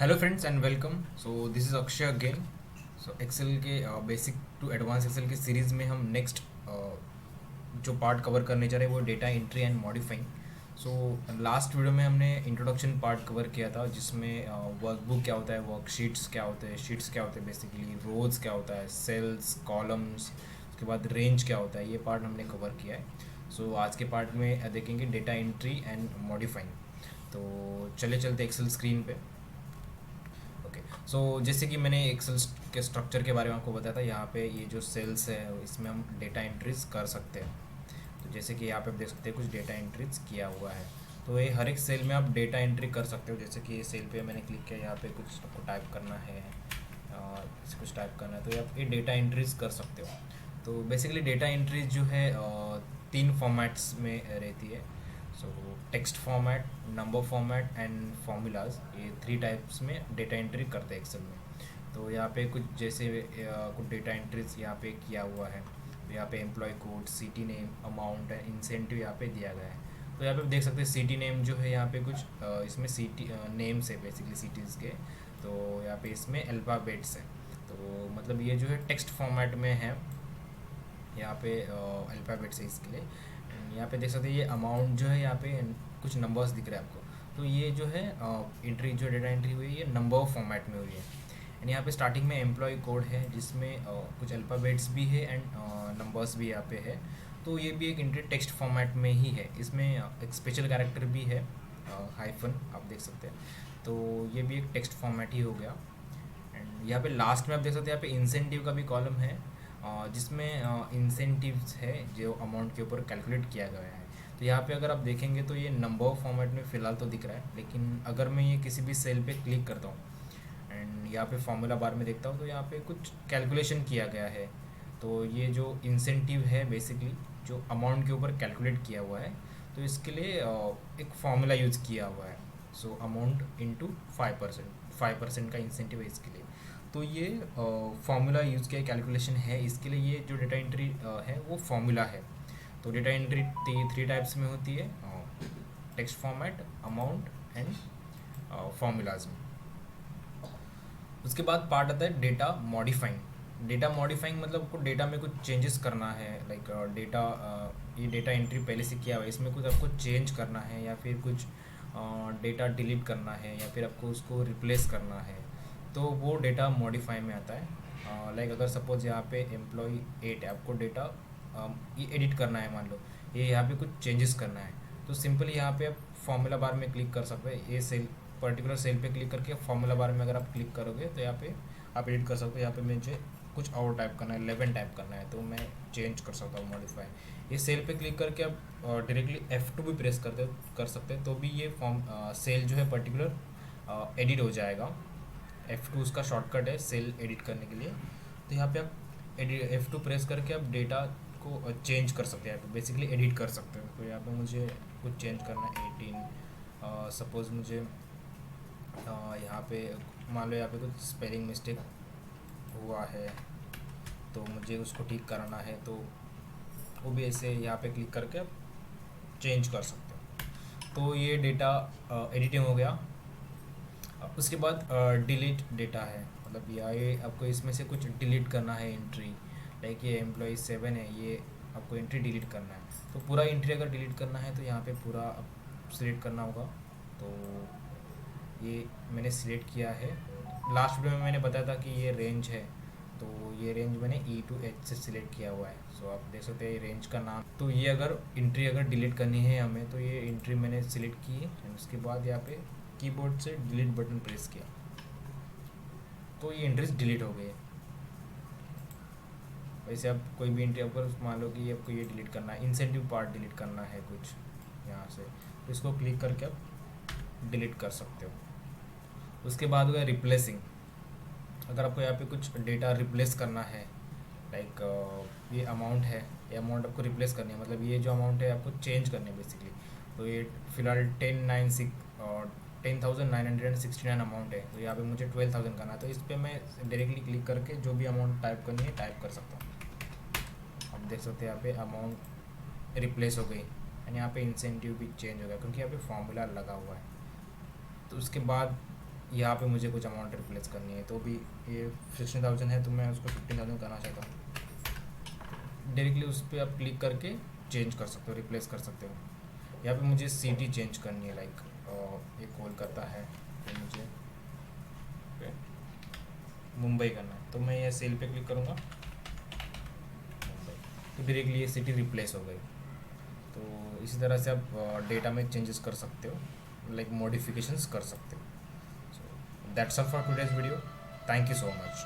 Hello friends and welcome. So this is Akshay again. So Excel के basic to advance Excel की series में हम next जो part cover करने जा रहे हैं वो data entry and modifying. So last video में हमने इंट्रोडक्शन पार्ट कवर किया था जिसमें वर्कबुक क्या होता है, वर्कशीट्स क्या होते हैं, शीट्स क्या होते हैं, बेसिकली रोज क्या होता है, सेल्स, कॉलम्स, उसके बाद रेंज क्या होता है, ये पार्ट हमने कवर किया है। सो आज के पार्ट में देखेंगे डेटा एंट्री एंड मॉडिफाइंग। तो चले चलते एक्सेल स्क्रीन पे। ओके। सो जैसे कि मैंने एक्सेल के स्ट्रक्चर के बारे में आपको बताया था, यहाँ पे ये जो सेल्स है इसमें हम डेटा एंट्रीज कर सकते हैं। तो जैसे कि यहाँ पे आप देख सकते हैं कुछ डेटा एंट्रीज किया हुआ है। तो ये हर एक सेल में आप डेटा एंट्री कर सकते हो। जैसे कि ये सेल पे मैंने क्लिक किया, यहाँ पे कुछ आपको टाइप करना है, कुछ टाइप करना है, तो आप ये डेटा एंट्रीज कर सकते हो। तो बेसिकली डेटा एंट्रीज जो है तीन फॉर्मेट्स में रहती है। सो text format, number format and formulas, ये थ्री टाइप्स में डेटा एंट्री करते हैं एक्सेल में। तो यहाँ पे कुछ जैसे कुछ डेटा एंट्रीज यहाँ पे किया हुआ है। तो यहाँ पे employ code, city name, amount and incentive यहाँ पे दिया गया है। तो यहाँ पे देख सकते हैं सिटी नेम जो है, यहाँ पे कुछ इसमें सिटी नेम्स है बेसिकली सिटीज़ के। तो यहाँ पे इसमें अल्फ़ाबेट्स है। तो मतलब ये जो है टेक्स्ट फॉर्मेट में है, यहाँ पे अल्फ़ाबेट्स है इसके लिए। यहाँ पे देख सकते हैं ये अमाउंट जो है, यहाँ पे कुछ नंबर्स दिख रहे हैं आपको। तो ये जो है एंट्री, जो डेटा एंट्री हुई है ये नंबर फॉर्मेट में हुई है। एंड यहाँ पे स्टार्टिंग में एम्प्लॉय कोड है जिसमें कुछ अल्फ़ाबेट्स भी है एंड नंबर्स भी यहाँ पे है। तो ये भी एक एंट्री टेक्स्ट फॉर्मेट में ही है। इसमें एक स्पेशल कैरेक्टर भी है, हाइफन, आप देख सकते हैं। तो ये भी एक टेक्स्ट फॉर्मेट ही हो गया। एंड यहाँ पे लास्ट में आप देख सकते हैं यहाँ पे इंसेंटिव का भी कॉलम है, जिसमें इंसेंटिव्स है जो अमाउंट के ऊपर कैलकुलेट किया गया है। तो यहाँ पे अगर आप देखेंगे तो ये नंबर फॉर्मेट में फ़िलहाल तो दिख रहा है, लेकिन अगर मैं ये किसी भी सेल पे क्लिक करता हूँ एंड यहाँ पे फॉर्मूला बार में देखता हूँ तो यहाँ पे कुछ कैलकुलेशन किया गया है। तो ये जो इंसेंटिव है बेसिकली जो अमाउंट के ऊपर कैलकुलेट किया हुआ है, तो इसके लिए एक फार्मूला यूज़ किया हुआ है। सो अमाउंट इंटू 5%, 5% का इंसेंटिव है इसके लिए। तो ये फार्मूला यूज़ किया, कैलकुलेशन है इसके लिए। ये जो डेटा एंट्री है वो फार्मूला है। तो डेटा एंट्री थ्री टाइप्स में होती है, text format, amount and formulas में। उसके बाद पार्ट आता है डेटा मॉडिफाइंग। डेटा मॉडिफाइंग मतलब आपको डेटा में कुछ चेंजेस करना है, लाइक डेटा, ये डेटा एंट्री पहले से किया हुआ है, इसमें कुछ आपको चेंज करना है या फिर कुछ डेटा डिलीट करना है या फिर आपको उसको रिप्लेस करना है, तो वो डेटा मॉडिफाई में आता है। लाइक अगर सपोज यहाँ पे एम्प्लॉय 8 है, आपको डेटा ये एडिट करना है, मान लो ये यहाँ पे कुछ चेंजेस करना है, तो सिंपली यहाँ पे आप फॉर्मूला बार में क्लिक कर सकते हैं। ये सेल, पर्टिकुलर सेल पे क्लिक करके फॉर्मूला बार में अगर आप क्लिक करोगे तो यहाँ पे आप एडिट कर सकते हो। यहाँ पे मुझे कुछ और टाइप करना है, 11 टाइप करना है, तो मैं चेंज कर सकता हूँ, मॉडिफाई। ये सेल पे क्लिक करके आप डायरेक्टली F2 भी प्रेस कर सकते हैं, तो भी ये फॉर्म सेल जो है पर्टिकुलर एडिट हो जाएगा। F2 उसका शॉर्टकट है सेल एडिट करने के लिए। तो यहाँ पे आप F2 प्रेस करके आप डेटा को चेंज कर सकते हैं, बेसिकली एडिट कर सकते हो। तो यहाँ पे मुझे कुछ चेंज करना है, 18, सपोज़ मुझे यहाँ पे मान लो यहाँ पे कुछ स्पेलिंग मिस्टेक हुआ है तो मुझे उसको ठीक कराना है, तो वो भी ऐसे यहाँ पे क्लिक करके आप चेंज कर सकते हो। तो ये डेटा एडिटिंग हो गया। उसके बाद डिलीट डेटा है, मतलब ये आपको इसमें से कुछ डिलीट करना है एंट्री। लाइक ये एम्प्लॉय 7 है, ये आपको एंट्री डिलीट करना है। तो पूरा एंट्री अगर डिलीट करना है तो यहाँ पे पूरा सिलेक्ट करना होगा। तो ये मैंने सिलेक्ट किया है। लास्ट वीडियो में मैंने बताया था कि ये रेंज है, तो ये रेंज मैंने E to H से सिलेक्ट किया हुआ है। सो आप देख सकते हैं रेंज का नाम। तो ये अगर एंट्री अगर डिलीट करनी है हमें, तो ये एंट्री मैंने सिलेक्ट की है। उसके बाद यहाँ पे कीबोर्ड से डिलीट बटन प्रेस किया तो ये एंट्रीज डिलीट हो गई है। वैसे आप कोई भी एंट्री अगर मान लो कि आपको ये डिलीट करना है, इंसेंटिव पार्ट डिलीट करना है कुछ यहाँ से, तो इसको क्लिक करके आप डिलीट कर सकते हो। उसके बाद हो गया रिप्लेसिंग। अगर आपको यहाँ पे कुछ डेटा रिप्लेस करना है, लाइक ये अमाउंट है, ये अमाउंट आपको रिप्लेस करनी है, मतलब ये जो अमाउंट है आपको चेंज करनी है बेसिकली। तो ये फिलहाल 10,969 अमाउंट है, तो यहाँ पे मुझे 12,000 करना है। तो इस पर मैं डायरेक्टली क्लिक करके जो भी अमाउंट टाइप करनी है टाइप कर सकता हूँ। आप देख सकते हैं यहाँ पे अमाउंट रिप्लेस हो गई एंड यहाँ पे इंसेंटिव भी चेंज हो गया क्योंकि यहाँ पे फॉर्मूला लगा हुआ है। तो उसके बाद यहाँ पे मुझे कुछ अमाउंट रिप्लेस करनी है, तो भी ये 16,000 है तो मैं उसको 15,000 करना चाहता हूँ। डायरेक्टली उस पर आप क्लिक करके चेंज कर सकते हो, रिप्लेस कर सकते हो। यहाँ पे मुझे सिटी चेंज करनी है, लाइक ये कोलकाता है तो मुझे मुंबई करना है, तो मैं ये सेल पे क्लिक करूँगा मुंबई, तो डायरेक्टली ये सिटी रिप्लेस हो गई। तो इसी तरह से आप डेटा में चेंजेस कर सकते हो, लाइक मॉडिफिकेशंस कर सकते हो। So that's all for today's video. Thank you so much.